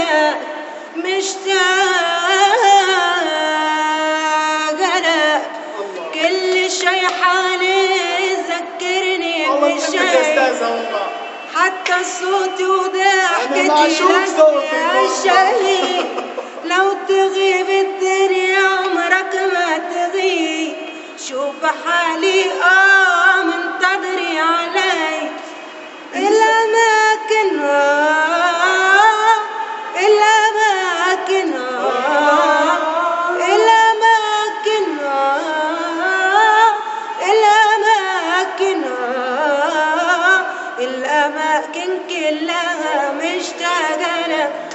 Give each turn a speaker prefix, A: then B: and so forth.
A: لك مشتاقة لك كل شي حالي ذكرني بشي حتى صوتي وضحكتي لك يا شهي لو تغيب الدنيا عمرك ما تغيب شوف حالي منتظري علي الأماكن الأماكن الأماكن الأماكن الأماكن كلها مشتاقة لك